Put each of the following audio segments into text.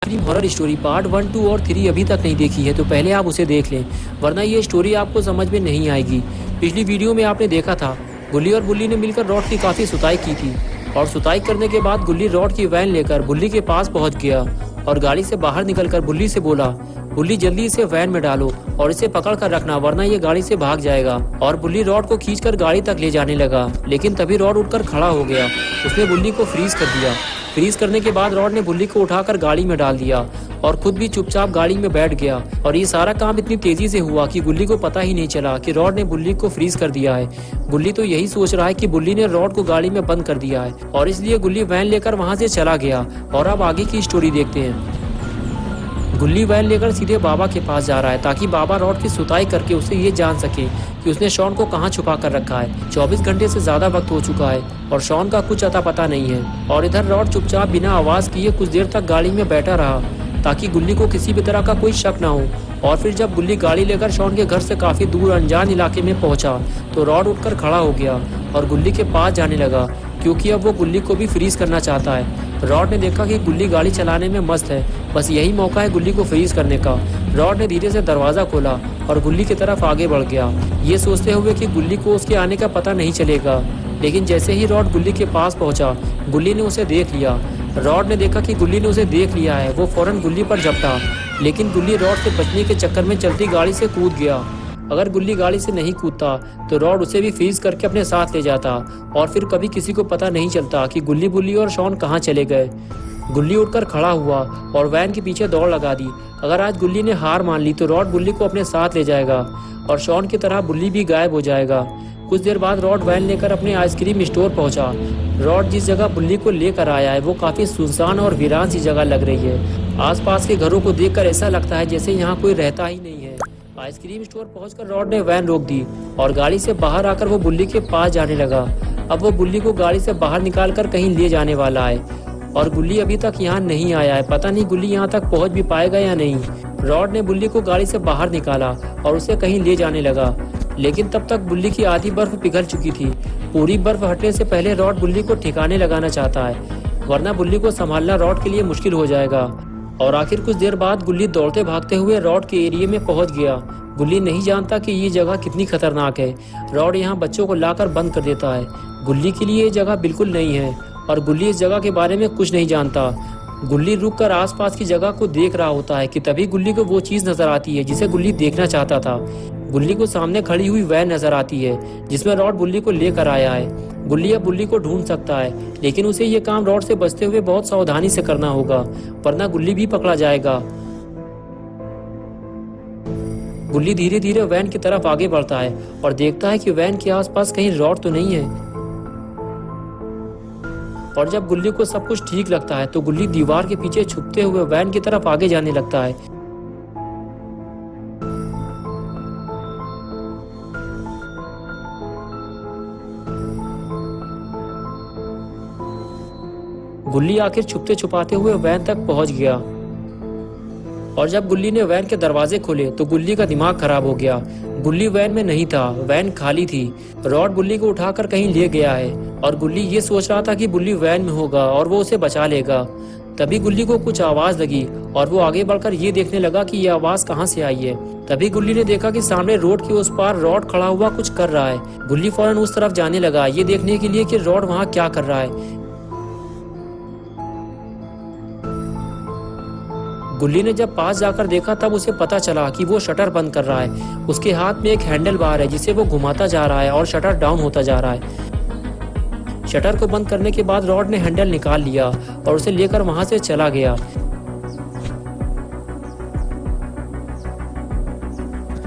Film horror story part 1, 2 और 3 अभी तक नहीं देखी है तो पहले आप उसे देख लें, वरना ये स्टोरी आपको समझ में नहीं आएगी। पिछली वीडियो में आपने देखा था गुल्ली और बुल्ली ने मिलकर रॉड की काफी सुताई की थी और सुताई करने के बाद गुल्ली रॉड की वैन लेकर बुल्ली के पास पहुंच गया और गाड़ी से बाहर निकलकर बुल्ली से बोला, बुल्ली जल्दी इसे वैन में डालो और इसे पकड़ कर रखना वरना ये गाड़ी से भाग जाएगा। और बुल्ली रॉड को खींचकर गाड़ी तक ले जाने लगा, लेकिन तभी रॉड उठकर खड़ा हो गया। उसने बुल्ली को फ्रीज कर दिया। फ्रीज करने के बाद रॉड ने बुल्ली को उठाकर गाड़ी में डाल दिया और खुद भी चुपचाप गाड़ी में बैठ गया। और ये सारा काम इतनी तेजी से हुआ कि गुल्ली को पता ही नहीं चला कि रॉड ने बुल्ली को फ्रीज कर दिया है। गुल्ली तो यही सोच रहा है कि बुल्ली ने रॉड को गाड़ी में बंद कर दिया है और इसलिए गुल्ली वैन लेकर वहां से चला गया। और अब आगे की स्टोरी देखते हैं। गुल्ली वैन लेकर सीधे बाबा के पास जा रहा है ताकि बाबा रॉड की सुताई करके उसे ये जान सके कि उसने शॉन को कहाँ छुपा कर रखा है। 24 घंटे से ज्यादा वक्त हो चुका है और शॉन का कुछ अता पता नहीं है। और इधर रॉड चुपचाप बिना आवाज किए कुछ देर तक गाड़ी में बैठा रहा ताकि गुल्ली को किसी भी तरह का कोई शक ना हो। और फिर जब गुल्ली गाड़ी लेकर शॉन के घर से काफी दूर अनजान इलाके में पहुंचा तो रॉड उठकर खड़ा हो गया और गुल्ली के पास जाने लगा क्योंकि अब वो गुल्ली को भी फ्रीज करना चाहता है। रॉड ने देखा कि गुल्ली गाड़ी चलाने में मस्त है, बस यही मौका है गुल्ली को फ्रीज करने का। रॉड ने धीरे से दरवाजा खोला और गुल्ली की तरफ आगे बढ़ गया, ये सोचते हुए कि गुल्ली को उसके आने का पता नहीं चलेगा। लेकिन जैसे ही रॉड गुल्ली के पास पहुंचा, गुल्ली ने उसे देख लिया। रॉड ने देखा कि गुल्ली ने उसे देख लिया है, वो फौरन गुल्ली पर झपटा, लेकिन गुल्ली रॉड से बचने के चक्कर में चलती गाड़ी से कूद गया। अगर गुल्ली गाड़ी से नहीं कूदता तो रॉड उसे भी फ्रीज करके अपने साथ ले जाता और फिर कभी किसी को पता नहीं चलता कि गुल्ली बुल्ली और शॉन कहाँ चले गए। गुल्ली उठकर खड़ा हुआ और वैन के पीछे दौड़ लगा दी। अगर आज गुल्ली ने हार मान ली तो रॉड बुल्ली को अपने साथ ले जाएगा और शॉन की तरह बुल्ली भी गायब हो जाएगा। कुछ देर बाद रॉड वैन लेकर अपने आइसक्रीम स्टोर पहुंचा। रॉड जिस जगह बुल्ली को लेकर आया है वो काफी सुनसान और वीरान सी जगह लग रही है। आसपास के घरों को देखकर ऐसा लगता है जैसे यहाँ कोई रहता ही नहीं है। आइसक्रीम स्टोर पहुंचकर रॉड ने वैन रोक दी और गाड़ी से बाहर आकर वो बुल्ली के पास जाने लगा। अब वो बुल्ली को गाड़ी से बाहर निकालकर कहीं ले जाने वाला है और गुल्ली अभी तक यहाँ नहीं आया है। पता नहीं गुल्ली यहाँ तक पहुँच भी पाएगा या नहीं। रॉड ने बुल्ली को गाड़ी से बाहर निकाला और उसे कहीं ले जाने लगा, लेकिन तब तक बुल्ली की आधी बर्फ पिघल चुकी थी। पूरी बर्फ हटने से पहले रॉड बुल्ली को ठिकाने लगाना चाहता है, वरना बुल्ली को संभालना रॉड के लिए मुश्किल हो जाएगा। और आखिर कुछ देर बाद गुल्ली दौड़ते भागते हुए रॉड के एरिया में पहुंच गया। गुल्ली नहीं जानता कि ये जगह कितनी खतरनाक है। रॉड यहाँ बच्चों को लाकर बंद कर देता है। गुल्ली के लिए ये जगह बिल्कुल नहीं है और गुल्ली इस जगह के बारे में कुछ नहीं जानता। गुल्ली रुककर आसपास की जगह को देख रहा होता है कि तभी गुल्ली को वो चीज नजर आती है जिसे गुल्ली देखना चाहता था। गुल्ली को सामने खड़ी हुई वैन नजर आती है जिसमें रॉड बुल्ली को लेकर आया है। गुल्ली अब बुल्ली को ढूंढ सकता है, लेकिन उसे ये काम रॉड से बचते हुए बहुत सावधानी से करना होगा, वरना गुल्ली भी पकड़ा जाएगा। गुल्ली धीरे धीरे वैन की तरफ आगे बढ़ता है और देखता है कि वैन के आसपास कहीं रॉड तो नहीं है। और जब गुल्ली को सब कुछ ठीक लगता है तो गुल्ली दीवार के पीछे छुपते हुए वैन की तरफ आगे जाने लगता है। गुल्ली आखिर छुपते छुपाते हुए वैन तक पहुंच गया और जब गुल्ली ने वैन के दरवाजे खोले तो गुल्ली का दिमाग खराब हो गया। गुल्ली वैन में नहीं था, वैन खाली थी। रॉड बुल्ली को उठाकर कहीं ले गया है और गुल्ली ये सोच रहा था कि बुल्ली वैन में होगा और वो उसे बचा लेगा। तभी गुल्ली को कुछ आवाज लगी और वो आगे बढ़कर ये देखने लगा कि ये आवाज कहाँ से आई है। तभी गुल्ली ने देखा कि सामने रोड के उस पार रॉड खड़ा हुआ कुछ कर रहा है। गुल्ली फौरन उस तरफ जाने लगा ये देखने के लिए कि रॉड वहाँ क्या कर रहा है। गुल्ली ने जब पास जाकर देखा तब उसे पता चला कि वो शटर बंद कर रहा है। उसके हाथ में एक हैंडल बार है जिसे वो घुमाता जा रहा है और शटर डाउन होता जा रहा है। शटर को बंद करने के बाद रॉड ने हैंडल निकाल लिया और उसे लेकर वहां से चला गया।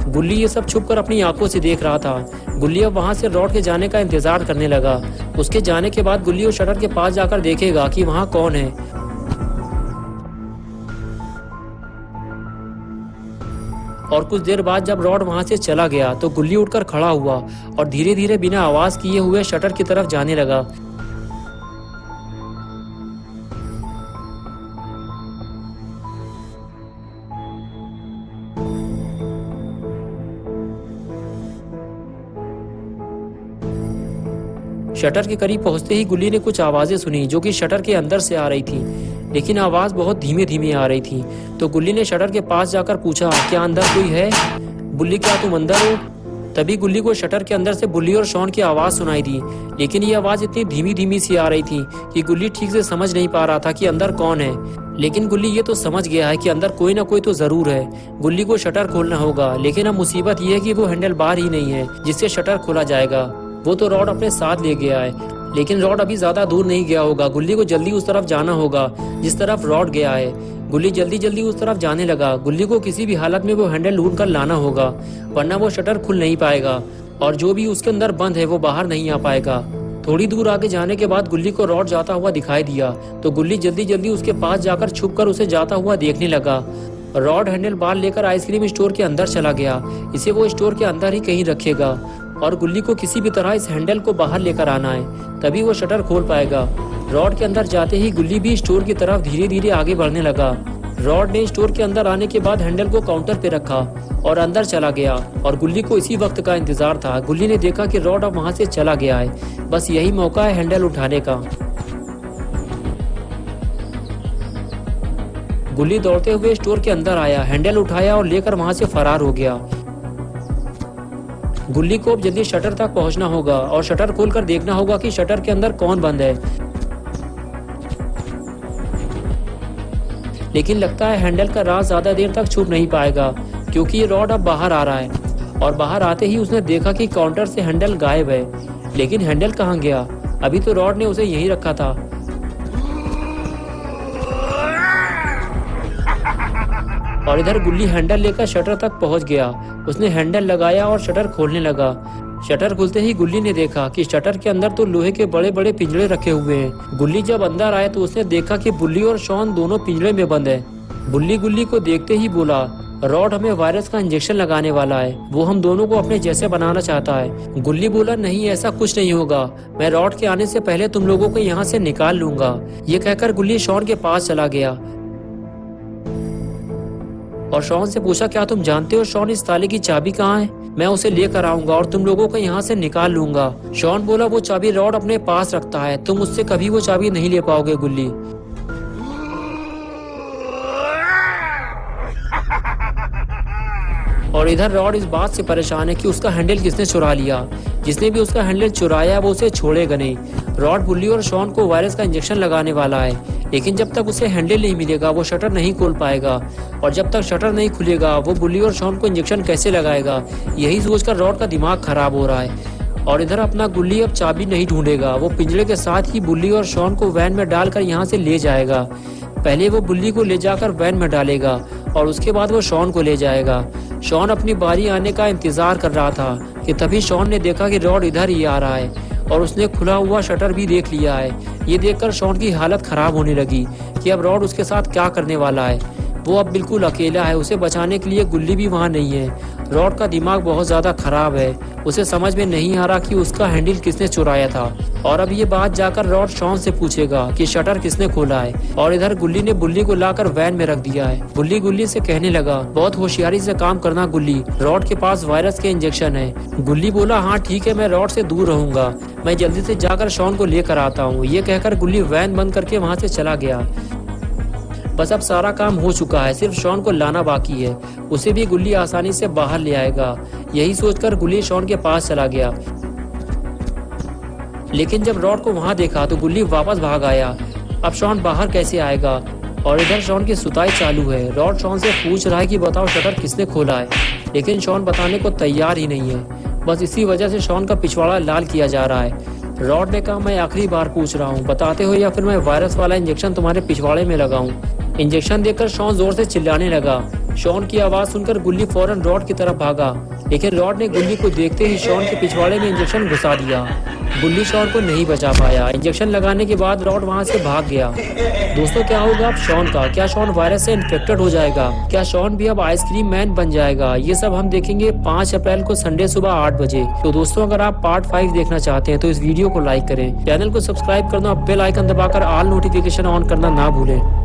गुल्ली ये सब छुपकर अपनी आंखों से देख रहा था। गुल्ली अब वहां से रॉड के जाने का इंतजार करने लगा। उसके जाने के बाद गुल्ली उस शटर के पास जाकर देखेगा कि वहां कौन है। और कुछ देर बाद जब रॉड वहां से चला गया तो गुल्ली उठकर खड़ा हुआ और धीरे धीरे बिना आवाज किए हुए शटर की तरफ जाने लगा। शटर के करीब पहुंचते ही गुल्ली ने कुछ आवाजें सुनी जो कि शटर के अंदर से आ रही थी। लेकिन आवाज़ बहुत धीमे धीमे आ रही थी। तो गुल्ली ने शटर के पास जाकर पूछा, क्या अंदर कोई है? बुल्ली, क्या तुम अंदर हो? तभी गुल्ली को शटर के अंदर से बुल्ली और शॉन की आवाज़ सुनाई दी, लेकिन ये आवाज़ इतनी धीमी धीमी सी आ रही थी कि गुल्ली ठीक से समझ नहीं पा रहा था कि अंदर कौन है। लेकिन गुल्ली ये तो समझ गया है कि अंदर कोई ना कोई तो ज़रूर है। गुल्ली को शटर खोलना होगा, लेकिन अब मुसीबत ये है कि वो हैंडल बार ही नहीं है जिससे शटर खोला जाएगा। वो तो रॉड अपने साथ ले गया है, लेकिन रॉड अभी ज़्यादा दूर नहीं गया होगा। गुल्ली को जल्दी उस तरफ जाना होगा जिस तरफ रॉड गया है। गुल्ली जल्दी जल्दी उस तरफ जाने लगा। गुल्ली को किसी भी हालत में वो हैंडल ढूंढ कर लाना होगा, वरना वो शटर खुल नहीं पाएगा और जो भी उसके अंदर बंद है वो बाहर नहीं आ पाएगा। थोड़ी दूर आगे जाने के बाद गुल्ली को रॉड जाता हुआ दिखाई दिया, तो गुल्ली जल्दी जल्दी उसके पास जाकर छुपकर उसे जाता हुआ देखने लगा। रॉड हैंडल बार लेकर आइसक्रीम स्टोर के अंदर चला गया। इसे वो स्टोर के अंदर ही कहीं रखेगा और गुल्ली को किसी भी तरह इस हैंडल को बाहर लेकर आना है, तभी वो शटर खोल पाएगा। रॉड के अंदर जाते ही गुल्ली भी स्टोर की तरफ धीरे धीरे आगे बढ़ने लगा। रॉड ने स्टोर के अंदर आने के बाद हैंडल को काउंटर पे रखा और अंदर चला गया और गुल्ली को इसी वक्त का इंतजार था। गुल्ली ने देखा कि रॉड अब वहां से चला गया है, बस यही मौका है हैंडल उठाने का। गुल्ली दौड़ते हुए स्टोर के अंदर आया, हैंडल उठाया और लेकर वहां से फरार हो गया। गुल्ली को अब जल्दी शटर तक पहुंचना होगा और शटर खोलकर देखना होगा कि शटर के अंदर कौन बंद है। लेकिन लगता है हैंडल का राज ज्यादा देर तक छुप नहीं पाएगा, क्योंकि ये रॉड अब बाहर आ रहा है और बाहर आते ही उसने देखा कि काउंटर से हैंडल गायब है। लेकिन हैंडल कहाँ गया? अभी तो रॉड ने उसे यहीं रखा था। और इधर गुल्ली हैंडल लेकर शटर तक पहुंच गया। उसने हैंडल लगाया और शटर खोलने लगा। शटर खुलते ही गुल्ली ने देखा कि शटर के अंदर तो लोहे के बड़े बड़े पिंजरे रखे हुए हैं। गुल्ली जब अंदर आया तो उसने देखा कि बुल्ली और शॉन दोनों पिंजरे में बंद है। बुल्ली गुल्ली को देखते ही बोला, रॉड हमें वायरस का इंजेक्शन लगाने वाला है, वो हम दोनों को अपने जैसे बनाना चाहता है। गुल्ली बोला, नहीं ऐसा कुछ नहीं होगा, मैं रॉड के आने से पहले तुम लोगों को यहाँ से निकाल लूंगा। ये कहकर गुल्ली शॉन के पास चला गया और शॉन से पूछा, क्या तुम जानते हो शॉन इस ताले की चाबी कहाँ है? मैं उसे लेकर आऊंगा और तुम लोगों को यहाँ से निकाल लूंगा। शॉन बोला, वो चाबी रॉड अपने पास रखता है, तुम उससे कभी वो चाबी नहीं ले पाओगे गुल्ली। और इधर रॉड इस बात से परेशान है कि उसका हैंडल किसने चुरा लिया। जिसने भी उसका हैंडल चुराया वो उसे छोड़ेगा नहीं। रॉड बुल्ली और शॉन को वायरस का इंजेक्शन लगाने वाला है, लेकिन जब तक उसे हैंडल नहीं मिलेगा वो शटर नहीं खोल पाएगा और जब तक शटर नहीं खुलेगा वो बुल्ली और शॉन को इंजेक्शन कैसे लगाएगा। यही सोचकर रॉड का दिमाग खराब हो रहा है। और इधर अपना गुल्ली अब चाबी नहीं ढूंढेगा, वो पिंजरे के साथ ही बुल्ली और शॉन को वैन में डालकर यहाँ से ले जाएगा। पहले वो बुल्ली को ले जाकर वैन में डालेगा और उसके बाद वो शॉन को ले जाएगा। शॉन अपनी बारी आने का इंतजार कर रहा था कि तभी शॉन ने देखा कि रॉड इधर ही आ रहा है और उसने खुला हुआ शटर भी देख लिया है। ये देखकर शॉन की हालत खराब होने लगी कि अब रॉड उसके साथ क्या करने वाला है। वो अब बिल्कुल अकेला है, उसे बचाने के लिए गुल्ली भी वहाँ नहीं है। रॉड का दिमाग बहुत ज्यादा खराब है, उसे समझ में नहीं आ रहा कि उसका हैंडल किसने चुराया था और अब ये बात जाकर रॉड शॉन से पूछेगा कि शटर किसने खोला है। और इधर गुल्ली ने बुल्ली को लाकर वैन में रख दिया है। बुल्ली गुल्ली से कहने लगा, बहुत होशियारी से काम करना गुल्ली, रॉड के पास वायरस के इंजेक्शन है। गुल्ली बोला, हाँ ठीक है, मैं रॉड से दूर रहूंगा, मैं जल्दी से जाकर शॉन को लेकर आता हूँ। ये कहकर गुल्ली वैन बंद करके वहाँ से चला गया। बस अब सारा काम हो चुका है, सिर्फ शॉन को लाना बाकी है, उसे भी गुल्ली आसानी से बाहर ले आएगा। यही सोचकर गुल्ली शॉन के पास चला गया। लेकिन जब रॉड को वहां देखा तो गुल्ली वापस भाग आया। अब शॉन बाहर कैसे आएगा? और इधर शॉन की सुताई चालू है। रॉड शॉन से पूछ रहा है कि बताओ शटर किसने खोला है, लेकिन शॉन बताने को तैयार ही नहीं है। बस इसी वजह से शॉन का पिछवाड़ा लाल किया जा रहा है। रॉड ने कहा, मैं आखिरी बार पूछ रहा हूँ, बताते हो या फिर मैं वायरस वाला इंजेक्शन तुम्हारे पिछवाड़े में लगाऊं। इंजेक्शन देखकर शॉन जोर से चिल्लाने लगा। शॉन की आवाज सुनकर गुल्ली फौरन रॉड की तरफ भागा, लेकिन रॉड ने गुल्ली को देखते ही शॉन के पिछवाड़े में इंजेक्शन घुसा दिया। गुल्ली शॉन को नहीं बचा पाया। इंजेक्शन लगाने के बाद रॉड वहां से भाग गया। दोस्तों, क्या होगा अब शॉन का? क्या शॉन वायरस से इन्फेक्टेड हो जाएगा? क्या शॉन भी अब आइसक्रीम मैन बन जाएगा? ये सब हम देखेंगे 5 अप्रैल को संडे सुबह 8 बजे। तो दोस्तों, अगर आप पार्ट 5 देखना चाहते हैं तो इस वीडियो को लाइक करें, चैनल को सब्सक्राइब करना, बेल आइकन दबाकर ऑल नोटिफिकेशन ऑन करना ना भूलें।